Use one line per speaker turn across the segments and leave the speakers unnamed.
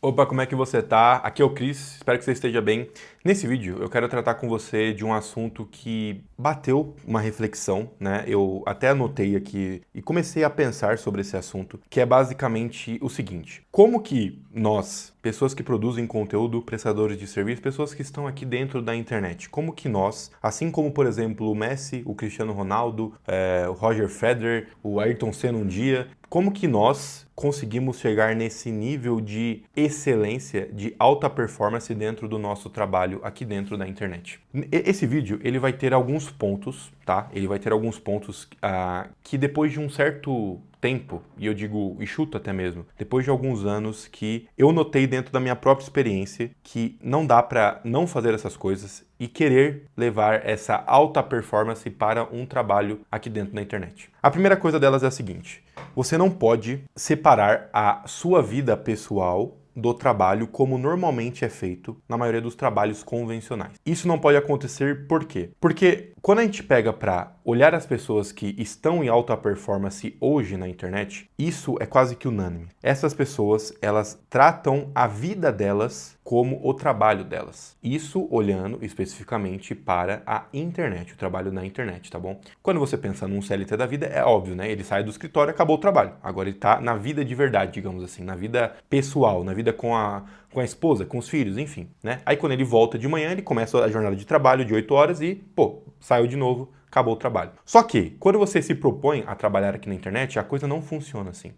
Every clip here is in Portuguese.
Opa, como é que você tá? Aqui é o Cris, espero que você esteja bem. Nesse vídeo eu quero tratar com você de um assunto que bateu uma reflexão, né? Eu até anotei aqui e comecei a pensar sobre esse assunto, que é basicamente o seguinte: como que nós, pessoas que produzem conteúdo, prestadores de serviço, pessoas que estão aqui dentro da internet, como que nós, assim como por exemplo o Messi, o Cristiano Ronaldo, o Roger Federer, o Ayrton Senna um dia, como que nós conseguimos chegar nesse nível de excelência, de alta performance dentro do nosso trabalho aqui dentro da internet? Esse vídeo, ele vai ter alguns pontos, tá? Ele vai ter alguns pontos que depois de um certo tempo, e eu digo e chuto até mesmo, depois de alguns anos que eu notei dentro da minha própria experiência que não dá para não fazer essas coisas e querer levar essa alta performance para um trabalho aqui dentro da internet. A primeira coisa delas é a seguinte: você não pode separar a sua vida pessoal do trabalho como normalmente é feito na maioria dos trabalhos convencionais. Isso não pode acontecer por quê? Porque quando a gente pega para olhar as pessoas que estão em alta performance hoje na internet, isso é quase que unânime. Essas pessoas, elas tratam a vida delas como o trabalho delas. Isso olhando especificamente para a internet, o trabalho na internet, tá bom? Quando você pensa num CLT da vida, é óbvio, né? Ele sai do escritório e acabou o trabalho. Agora ele tá na vida de verdade, digamos assim, na vida pessoal, na vida com a esposa, com os filhos, enfim, né? Aí quando ele volta de manhã, ele começa a jornada de trabalho de 8 horas e, saiu de novo, acabou o trabalho. Só que, quando você se propõe a trabalhar aqui na internet, a coisa não funciona assim.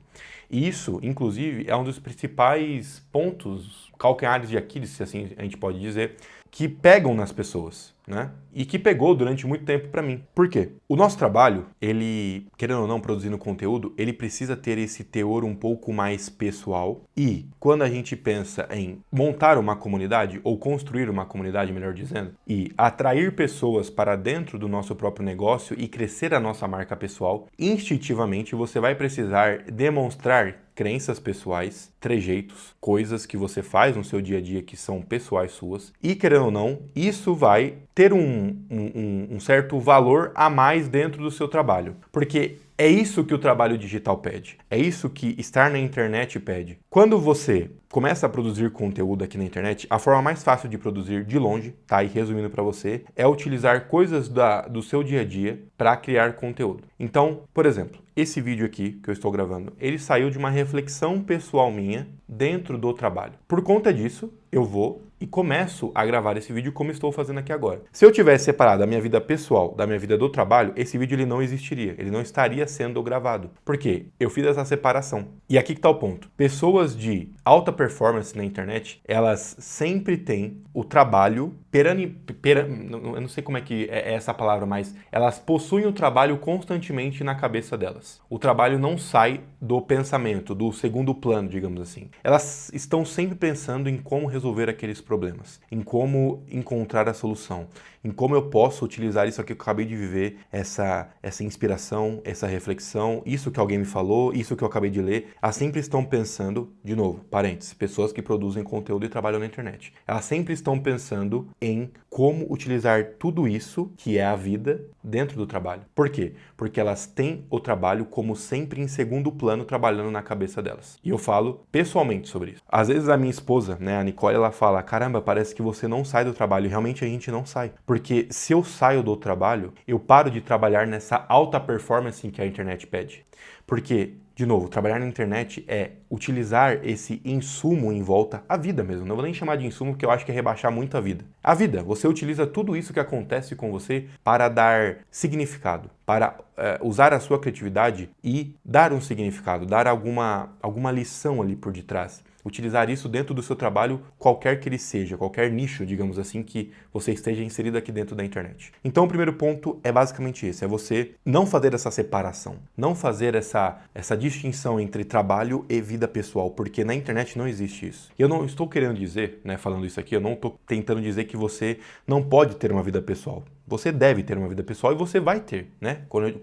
E isso, inclusive, é um dos principais pontos, calcanhares de Aquiles, se assim a gente pode dizer, que pegam nas pessoas, né? E que pegou durante muito tempo para mim. Por quê? O nosso trabalho, ele, querendo ou não, produzindo conteúdo, ele precisa ter esse teor um pouco mais pessoal. E quando a gente pensa em montar uma comunidade, ou construir uma comunidade, melhor dizendo, e atrair pessoas para dentro do nosso próprio negócio e crescer a nossa marca pessoal, instintivamente você vai precisar demonstrar crenças pessoais, trejeitos, coisas que você faz no seu dia a dia que são pessoais suas. E, querendo ou não, isso vai ter um certo valor a mais dentro do seu trabalho. Porque é isso que o trabalho digital pede. É isso que estar na internet pede. Quando você começa a produzir conteúdo aqui na internet, a forma mais fácil de produzir de longe, tá? E resumindo para você, é utilizar coisas do seu dia a dia para criar conteúdo. Então, por exemplo, esse vídeo aqui que eu estou gravando, ele saiu de uma reflexão pessoal minha dentro do trabalho. Por conta disso, eu vou e começo a gravar esse vídeo como estou fazendo aqui agora. Se eu tivesse separado a minha vida pessoal da minha vida do trabalho, esse vídeo ele não existiria, ele não estaria sendo gravado. Por quê? Eu fiz essa separação. E aqui que está o ponto. Pessoas de alta performance na internet, elas sempre têm o trabalho eu não sei como é que é essa palavra, mas elas possuem o trabalho constantemente na cabeça delas. O trabalho não sai do pensamento, do segundo plano, digamos assim. Elas estão sempre pensando em como resolver aqueles problemas, em como encontrar a solução, em como eu posso utilizar isso aqui que eu acabei de viver, essa inspiração, essa reflexão, isso que alguém me falou, isso que eu acabei de ler. Elas sempre estão pensando, de novo, parênteses, pessoas que produzem conteúdo e trabalham na internet. Elas sempre estão pensando em como utilizar tudo isso, que é a vida, dentro do trabalho. Por quê? Porque elas têm o trabalho como sempre em segundo plano, trabalhando na cabeça delas. E eu falo pessoalmente sobre isso. Às vezes a minha esposa, né, a Nicole, ela fala: caramba, parece que você não sai do trabalho. E realmente a gente não sai. Porque se eu saio do trabalho, eu paro de trabalhar nessa alta performance que a internet pede. Porque, de novo, trabalhar na internet é utilizar esse insumo em volta, a vida mesmo. Não vou nem chamar de insumo, porque eu acho que é rebaixar muito a vida. A vida, você utiliza tudo isso que acontece com você para dar significado, para usar a sua criatividade e dar um significado, dar alguma lição ali por detrás. Utilizar isso dentro do seu trabalho, qualquer que ele seja, qualquer nicho, digamos assim, que você esteja inserido aqui dentro da internet. Então, o primeiro ponto é basicamente esse, é você não fazer essa separação, não fazer essa distinção entre trabalho e vida pessoal, porque na internet não existe isso. E eu não estou querendo dizer, né, falando isso aqui, eu não estou tentando dizer que você não pode ter uma vida pessoal. Você deve ter uma vida pessoal e você vai ter, né?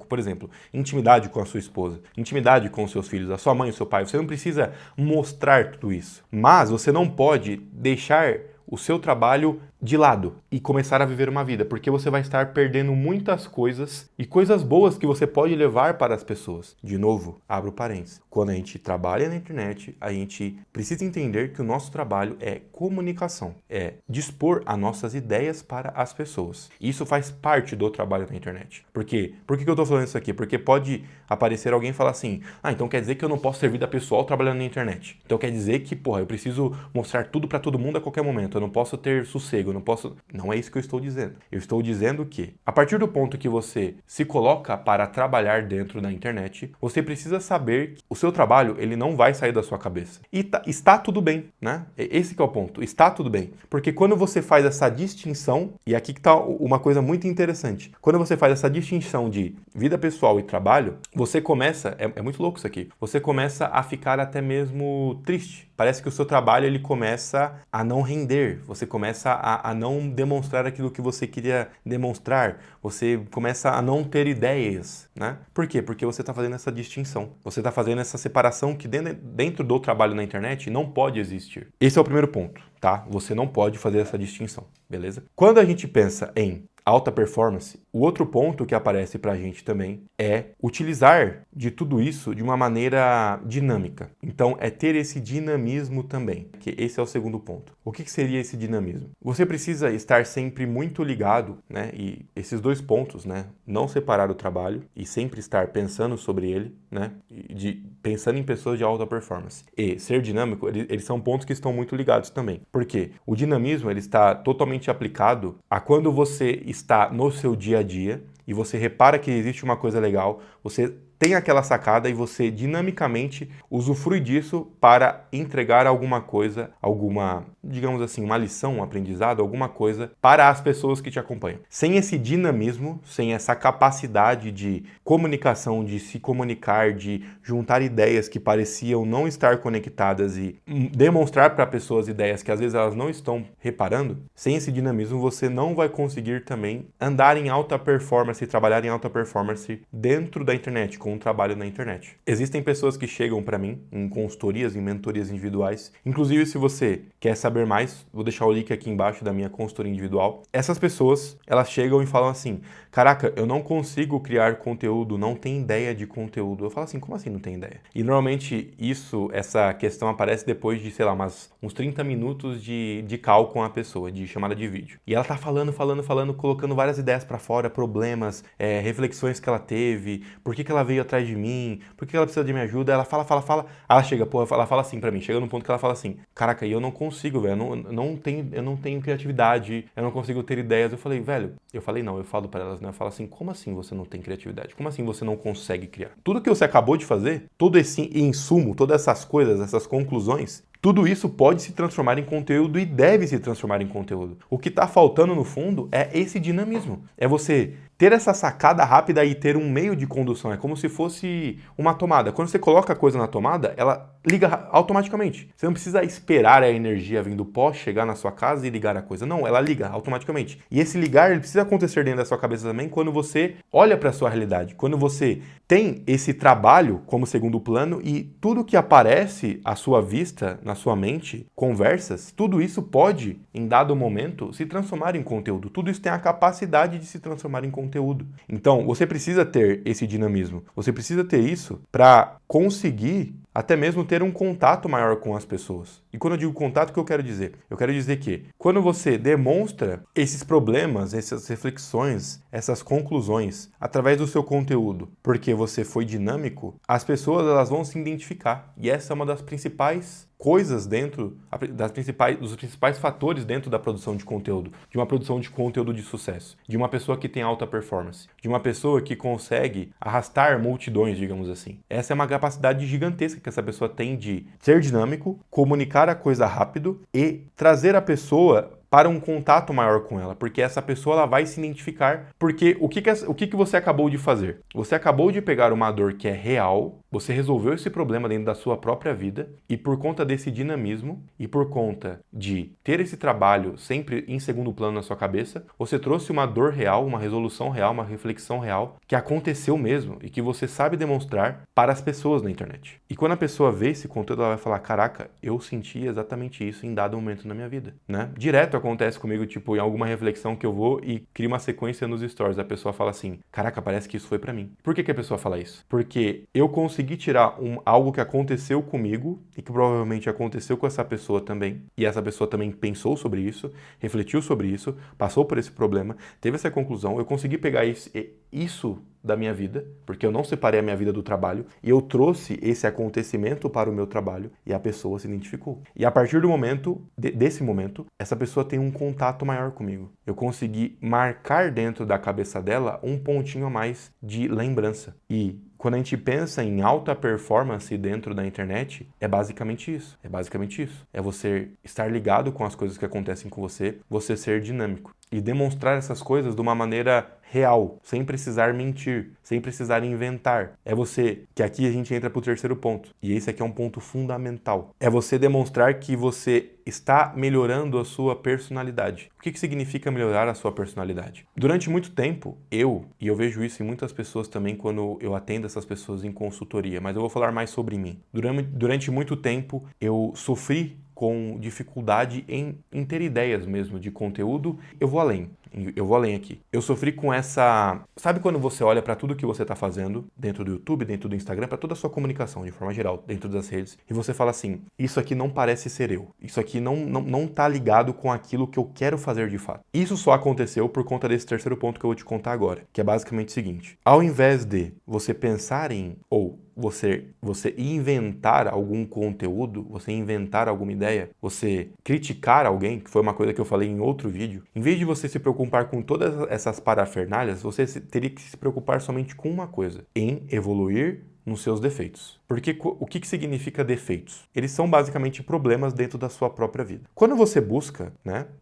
Por exemplo, intimidade com a sua esposa, intimidade com os seus filhos, a sua mãe e o seu pai. Você não precisa mostrar tudo isso. Mas você não pode deixar o seu trabalho de lado e começar a viver uma vida, porque você vai estar perdendo muitas coisas e coisas boas que você pode levar para as pessoas. De novo, abro parênteses. Quando a gente trabalha na internet, a gente precisa entender que o nosso trabalho é comunicação, é dispor as nossas ideias para as pessoas. Isso faz parte do trabalho na internet. Por quê? Por que eu tô falando isso aqui? Porque pode aparecer alguém e falar assim, então quer dizer que eu não posso ter vida pessoal trabalhando na internet. Então quer dizer que, eu preciso mostrar tudo para todo mundo a qualquer momento. Eu não posso ter sossego, eu não posso... Não é isso que eu estou dizendo. Eu estou dizendo que, a partir do ponto que você se coloca para trabalhar dentro da internet, você precisa saber que o seu trabalho, ele não vai sair da sua cabeça. E está tudo bem, né? Esse que é o ponto. Está tudo bem. Porque quando você faz essa distinção, e aqui que está uma coisa muito interessante. Quando você faz essa distinção de vida pessoal e trabalho, você começa... É muito louco isso aqui. Você começa a ficar até mesmo triste. Parece que o seu trabalho ele começa a não render, você começa a não demonstrar aquilo que você queria demonstrar, você começa a não ter ideias, né? Por quê? Porque você está fazendo essa distinção, você está fazendo essa separação que dentro do trabalho na internet não pode existir. Esse é o primeiro ponto, tá? Você não pode fazer essa distinção, beleza? Quando a gente pensa em alta performance, o outro ponto que aparece para a gente também é utilizar de tudo isso de uma maneira dinâmica. Então, é ter esse dinamismo também, que esse é o segundo ponto. O que seria esse dinamismo? Você precisa estar sempre muito ligado, né? E esses dois pontos, né? Não separar o trabalho e sempre estar pensando sobre ele, né? Pensando em pessoas de alta performance. E ser dinâmico, eles são pontos que estão muito ligados também. Por quê? O dinamismo, ele está totalmente aplicado a quando você está no seu dia a dia e você repara que existe uma coisa legal, você tem aquela sacada e você dinamicamente usufrui disso para entregar alguma coisa, digamos assim, uma lição, um aprendizado, alguma coisa para as pessoas que te acompanham. Sem esse dinamismo, sem essa capacidade de comunicação, de se comunicar, de juntar ideias que pareciam não estar conectadas e demonstrar para pessoas ideias que às vezes elas não estão reparando, sem esse dinamismo você não vai conseguir também andar em alta performance, trabalhar em alta performance dentro da internet, com um trabalho na internet. Existem pessoas que chegam para mim em consultorias, em mentorias individuais. Inclusive, se você quer saber mais, vou deixar o link aqui embaixo da minha consultoria individual. Essas pessoas, elas chegam e falam assim, caraca, eu não consigo criar conteúdo, não tenho ideia de conteúdo. Eu falo assim, como assim não tem ideia? E normalmente essa questão aparece depois de, sei lá, uns 30 minutos de call com a pessoa, de chamada de vídeo. E ela tá falando, colocando várias ideias para fora, problemas, reflexões que ela teve, por que ela veio atrás de mim, por que ela precisa de minha ajuda, ela fala, ela chega, ela fala assim pra mim, chega num ponto que ela fala assim, caraca, e eu não consigo, velho, eu não tenho criatividade, eu não consigo ter ideias. Eu falei, velho, eu falo pra elas, né, eu falo assim, como assim você não tem criatividade? Como assim você não consegue criar? Tudo que você acabou de fazer, todo esse insumo, todas essas coisas, essas conclusões, tudo isso pode se transformar em conteúdo e deve se transformar em conteúdo. O que está faltando no fundo é esse dinamismo. É você ter essa sacada rápida e ter um meio de condução. É como se fosse uma tomada. Quando você coloca a coisa na tomada, ela liga automaticamente. Você não precisa esperar a energia vindo do pó chegar na sua casa e ligar a coisa. Não, ela liga automaticamente. E esse ligar, ele precisa acontecer dentro da sua cabeça também quando você olha para a sua realidade. Quando você tem esse trabalho como segundo plano e tudo que aparece à sua vista, na sua mente, conversas, tudo isso pode, em dado momento, se transformar em conteúdo. Tudo isso tem a capacidade de se transformar em conteúdo. Então, você precisa ter esse dinamismo. Você precisa ter isso para conseguir até mesmo ter um contato maior com as pessoas. E quando eu digo contato, o que eu quero dizer? Eu quero dizer que quando você demonstra esses problemas, essas reflexões, essas conclusões através do seu conteúdo, porque você foi dinâmico, as pessoas elas vão se identificar. E essa é uma das principais coisas dos principais fatores dentro da produção de conteúdo, de uma produção de conteúdo de sucesso, de uma pessoa que tem alta performance, de uma pessoa que consegue arrastar multidões, digamos assim. Essa é uma capacidade gigantesca que essa pessoa tem de ser dinâmico, comunicar a coisa rápido e trazer a pessoa para um contato maior com ela, porque essa pessoa ela vai se identificar, porque o que você acabou de fazer? Você acabou de pegar uma dor que é real, você resolveu esse problema dentro da sua própria vida e por conta desse dinamismo e por conta de ter esse trabalho sempre em segundo plano na sua cabeça, você trouxe uma dor real, uma resolução real, uma reflexão real que aconteceu mesmo e que você sabe demonstrar para as pessoas na internet. E quando a pessoa vê esse conteúdo, ela vai falar, caraca, eu senti exatamente isso em dado momento na minha vida, né? Direto acontece comigo, tipo, em alguma reflexão que eu vou e crio uma sequência nos stories. A pessoa fala assim, caraca, parece que isso foi pra mim. Por que que a pessoa fala isso? Porque eu consegui tirar algo que aconteceu comigo e que provavelmente aconteceu com essa pessoa também. E essa pessoa também pensou sobre isso, refletiu sobre isso, passou por esse problema, teve essa conclusão. Eu consegui pegar isso da minha vida, porque eu não separei a minha vida do trabalho, e eu trouxe esse acontecimento para o meu trabalho, e a pessoa se identificou. E a partir do momento, desse momento, essa pessoa tem um contato maior comigo. Eu consegui marcar dentro da cabeça dela um pontinho a mais de lembrança. E quando a gente pensa em alta performance dentro da internet, é basicamente isso. É basicamente isso. É você estar ligado com as coisas que acontecem com você, você ser dinâmico e demonstrar essas coisas de uma maneira real, sem precisar mentir, sem precisar inventar. É você, que aqui a gente entra para o terceiro ponto, e esse aqui é um ponto fundamental. É você demonstrar que você está melhorando a sua personalidade. O que significa melhorar a sua personalidade? Durante muito tempo, e eu vejo isso em muitas pessoas também quando eu atendo essas pessoas em consultoria, mas eu vou falar mais sobre mim. Durante muito tempo, eu sofri com dificuldade em ter ideias mesmo de conteúdo. Eu vou além aqui. Eu sofri com essa... Sabe quando você olha para tudo que você está fazendo dentro do YouTube, dentro do Instagram, para toda a sua comunicação de forma geral, dentro das redes, e você fala assim, isso aqui não parece ser eu. Isso aqui não tá ligado com aquilo que eu quero fazer de fato. Isso só aconteceu por conta desse terceiro ponto que eu vou te contar agora, que é basicamente o seguinte. Ao invés de você pensar em, ou você inventar algum conteúdo, você inventar alguma ideia, você criticar alguém, que foi uma coisa que eu falei em outro vídeo, em vez de você se preocupar com todas essas parafernálias, você teria que se preocupar somente com uma coisa, em evoluir nos seus defeitos. Porque o que significa defeitos? Eles são basicamente problemas dentro da sua própria vida. Quando você busca,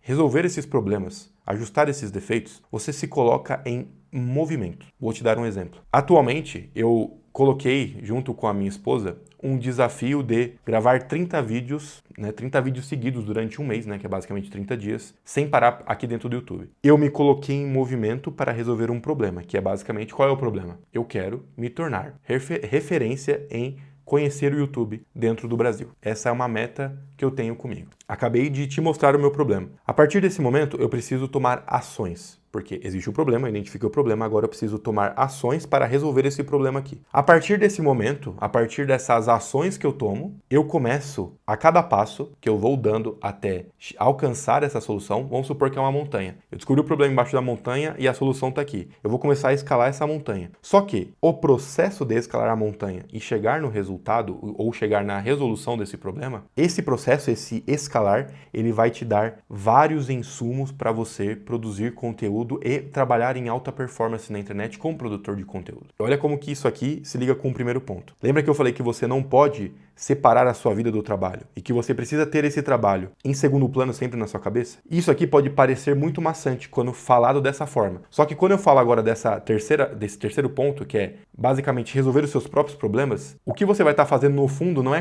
resolver esses problemas, ajustar esses defeitos, você se coloca em movimento. Vou te dar um exemplo. Atualmente, eu coloquei, junto com a minha esposa, um desafio de gravar 30 vídeos, 30 vídeos seguidos durante um mês, que é basicamente 30 dias, sem parar aqui dentro do YouTube. Eu me coloquei em movimento para resolver um problema, que é basicamente, qual é o problema? Eu quero me tornar referência em conhecer o YouTube dentro do Brasil. Essa é uma meta que eu tenho comigo. Acabei de te mostrar o meu problema. A partir desse momento, eu preciso tomar ações. Porque existe o problema, eu identifiquei o problema, agora eu preciso tomar ações para resolver esse problema aqui. A partir desse momento, a partir dessas ações que eu tomo, eu começo, a cada passo que eu vou dando até alcançar essa solução, vamos supor que é uma montanha. Eu descobri o problema embaixo da montanha e a solução está aqui. Eu vou começar a escalar essa montanha. Só que o processo de escalar a montanha e chegar no resultado, ou chegar na resolução desse problema, esse processo, esse escalar, ele vai te dar vários insumos para você produzir conteúdo e trabalhar em alta performance na internet como produtor de conteúdo. Olha como que isso aqui se liga com o primeiro ponto. Lembra que eu falei que você não pode separar a sua vida do trabalho e que você precisa ter esse trabalho em segundo plano sempre na sua cabeça? Isso aqui pode parecer muito maçante quando falado dessa forma. Só que quando eu falo agora desse terceiro ponto, que é basicamente resolver os seus próprios problemas, o que você vai estar fazendo no fundo não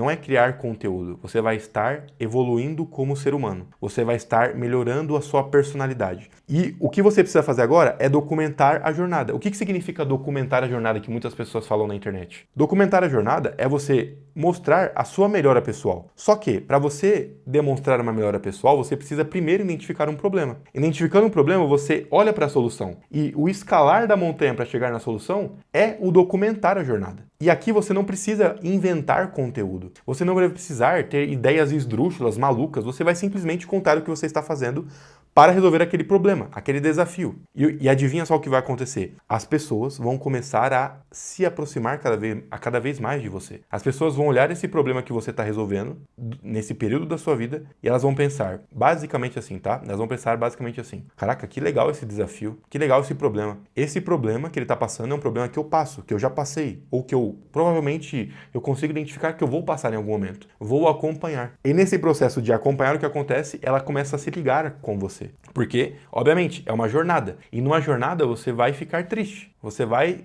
é criar conteúdo. Você vai estar evoluindo como ser humano. Você vai estar melhorando a sua personalidade. E o que você precisa fazer agora é documentar a jornada. O que significa documentar a jornada que muitas pessoas falam na internet? Documentar a jornada é você mostrar a sua melhora pessoal. Só que, para você demonstrar uma melhora pessoal, você precisa primeiro identificar um problema. Identificando um problema, você olha para a solução. E o escalar da montanha para chegar na solução é o documentar a jornada. E aqui você não precisa inventar conteúdo. Você não vai precisar ter ideias esdrúxulas, malucas. Você vai simplesmente contar o que você está fazendo para resolver aquele problema, aquele desafio. E adivinha só o que vai acontecer? As pessoas vão começar a se aproximar cada vez mais de você. As pessoas vão olhar esse problema que você está resolvendo nesse período da sua vida e elas vão pensar basicamente assim, tá? Elas vão pensar basicamente assim: caraca, que legal esse desafio, que legal esse problema. Esse problema que ele está passando é um problema que eu passo, que eu já passei, ou que provavelmente eu consigo identificar que eu vou passar em algum momento. Vou acompanhar. E nesse processo de acompanhar o que acontece, ela começa a se ligar com você. Porque, obviamente, é uma jornada. E numa jornada você vai ficar triste. Você vai,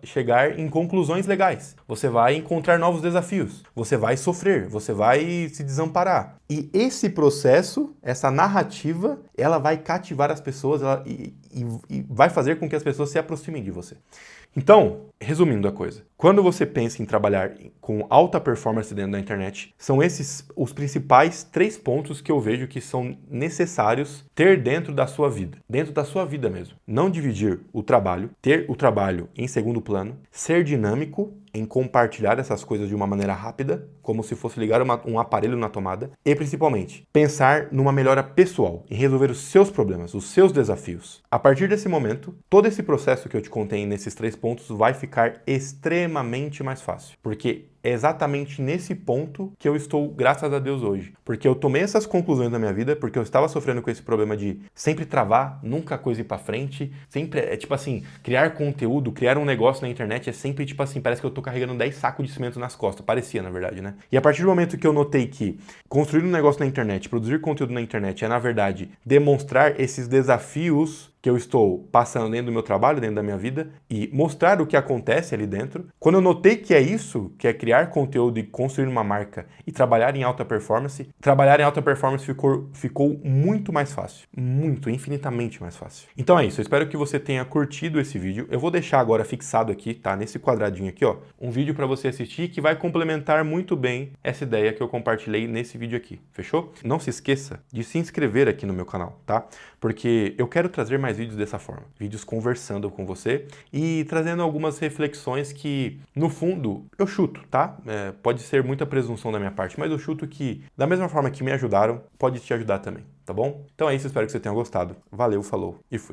chegar em conclusões legais. Você vai encontrar novos desafios. Você vai sofrer, você vai se desamparar. E esse processo, essa narrativa, ela vai cativar as pessoas e vai fazer com que as pessoas se aproximem de você. Então, resumindo a coisa, quando você pensa em trabalhar com alta performance dentro da internet, são esses os principais 3 pontos que eu vejo que são necessários ter dentro da sua vida mesmo. Não dividir o trabalho, ter o trabalho em segundo plano, ser dinâmico em compartilhar essas coisas de uma maneira rápida, como se fosse ligar um aparelho na tomada, e principalmente pensar numa melhora pessoal, em resolver os seus problemas, os seus desafios. A partir desse momento, todo esse processo que eu te contei nesses 3 pontos vai ficar extremamente mais fácil, porque é exatamente nesse ponto que eu estou, graças a Deus, hoje. Porque eu tomei essas conclusões da minha vida, porque eu estava sofrendo com esse problema de sempre travar, nunca a coisa ir pra frente, sempre, criar conteúdo, criar um negócio na internet é sempre, parece que eu tô carregando 10 sacos de cimento nas costas. Parecia, na verdade, né? E a partir do momento que eu notei que construir um negócio na internet, produzir conteúdo na internet é, na verdade, demonstrar esses desafios que eu estou passando dentro do meu trabalho, dentro da minha vida, e mostrar o que acontece ali dentro. Quando eu notei que é isso, que é criar conteúdo e construir uma marca e trabalhar em alta performance ficou muito mais fácil. Muito, infinitamente mais fácil. Então é isso, eu espero que você tenha curtido esse vídeo. Eu vou deixar agora fixado aqui, tá? Nesse quadradinho aqui, ó, um vídeo para você assistir que vai complementar muito bem essa ideia que eu compartilhei nesse vídeo aqui, fechou? Não se esqueça de se inscrever aqui no meu canal, tá? Porque eu quero trazer mais vídeos dessa forma, vídeos conversando com você e trazendo algumas reflexões que, no fundo, eu chuto, tá? Pode ser muita presunção da minha parte, mas eu chuto que, da mesma forma que me ajudaram, pode te ajudar também, tá bom? Então é isso, espero que você tenha gostado. Valeu, falou e fui.